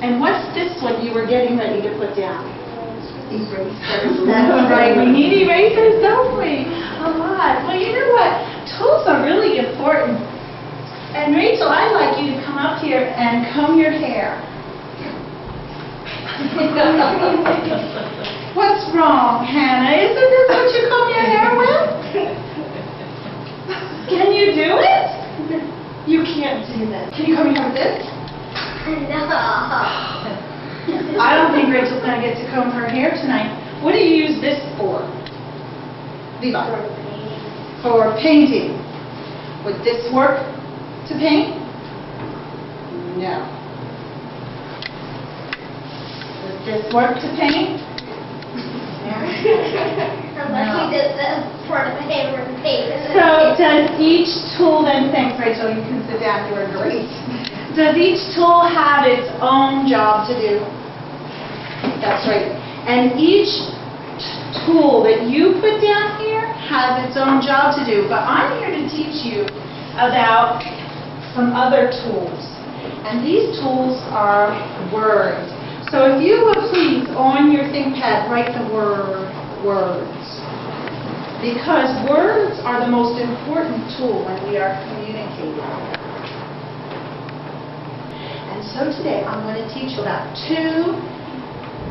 And what's this one you were getting ready to put down? Erasers. That's right. We need erasers, don't we? A lot. Well, you know what? Tools are really important. And Rachel, I'd like you to come up here and comb your hair. What's wrong, Hannah? Isn't this what you comb your hair with? Can you do it? You can't do that. Can you comb your hair with this? No. I don't think Rachel's going to get to comb her hair tonight. What do you use this for? Levi? For painting. Would this work to paint? No. Would this work to paint? Unless you did the for the paper and paper. So does each tool then, thanks Rachel, you can sit down, you are great. Does each tool have its own job to do? That's right. And each tool that you put down here has its own job to do. But I'm here to teach you about some other tools. And these tools are words. So if you would please, on your ThinkPad, write the word words. Because words are the most important tool when we are communicating. And so today I'm going to teach you about 2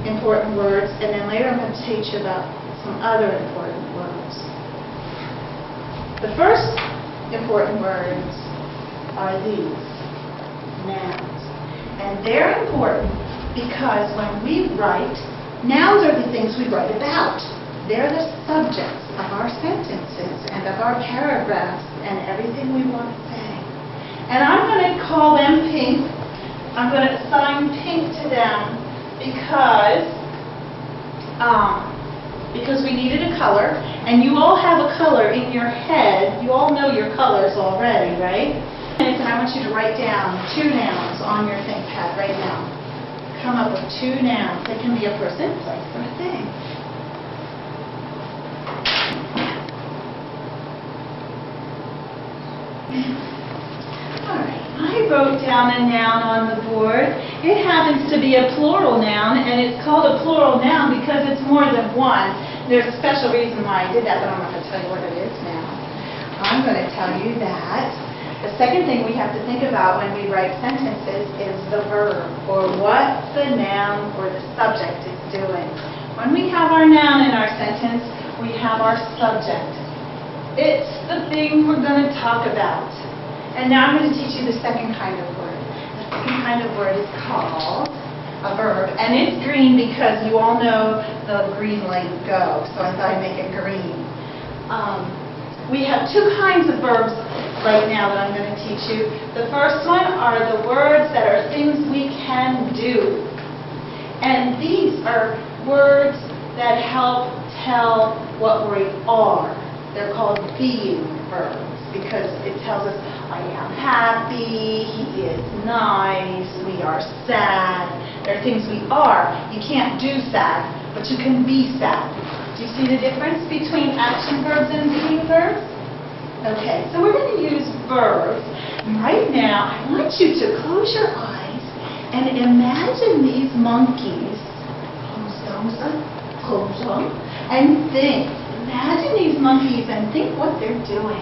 important words, and then later I'm going to teach you about some other important words. The first important words are these, nouns. And they're important because when we write, nouns are the things we write about. They're the subjects of our sentences and of our paragraphs and everything we want to say. And I'm going to call them pink. I'm going to assign pink to them because we needed a color, and you all have a color in your head. You all know your colors already, right? And I want you to write down 2 nouns on your ThinkPad right now. Come up with 2 nouns. They can be a person, place, or a thing. Alright, I wrote down a noun on the board. It happens to be a plural noun, and it's called a plural noun because it's more than one. There's a special reason why I did that, but I'm not going to tell you what it is now. I'm going to tell you that the second thing we have to think about when we write sentences is the verb, or what the noun or the subject is doing. When we have our noun in our sentence, we have our subject. It's the thing we're going to talk about. And now I'm going to teach you the second kind of word. The second kind of word is called a verb. And it's green because you all know the green light go. So I thought I'd make it green. We have 2 kinds of verbs right now that I'm going to teach you. The first one are the words that are things we can do. And these are words that help tell what we are. They're called being verbs because it tells us, I am happy, he is nice, we are sad. They're things we are. You can't do sad, but you can be sad. Do you see the difference between action verbs and being verbs? Okay, so we're going to use verbs. Right now, I want you to close your eyes and imagine these monkeys. Close them, and think. Imagine these monkeys and think what they're doing.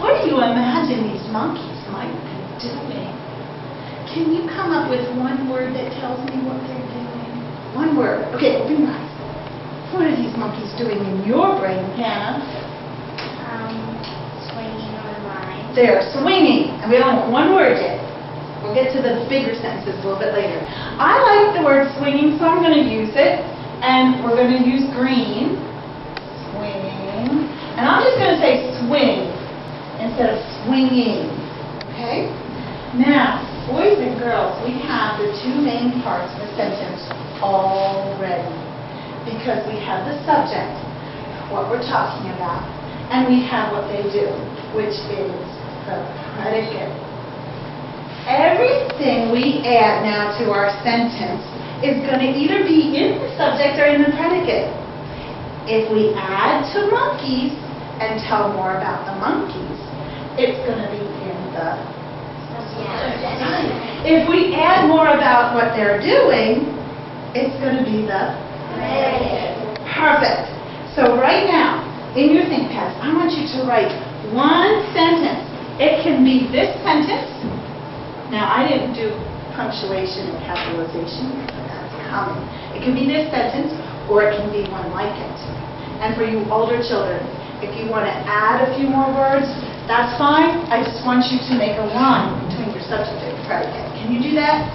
What do you imagine these monkeys might be doing? Can you come up with one word that tells me what they're doing? One word. Okay, open your eyes. What are these monkeys doing in your brain, Hannah? Swinging on mine. They're swinging. And we only have one word yet. We'll get to the bigger sentences a little bit later. I like the word swinging, so I'm going to use it. And we're going to use green. Swinging. And I'm just going to say swing instead of swinging. Okay? Now, boys and girls, we have the 2 main parts of the sentence already. Because we have the subject, what we're talking about, and we have what they do, which is the predicate. Everything we add now to our sentence is going to either be in the subject or in the predicate. If we add to monkeys and tell more about the monkeys, it's going to be in the subject. If we add more about what they're doing, it's going to be the perfect. So right now, in your ThinkPads, I want you to write one sentence. It can be this sentence. Now, I didn't do punctuation and capitalization, but that's common. It can be this sentence, or it can be one like it. And for you older children, if you want to add a few more words, that's fine. I just want you to make a line between your subject and predicate. Can you do that?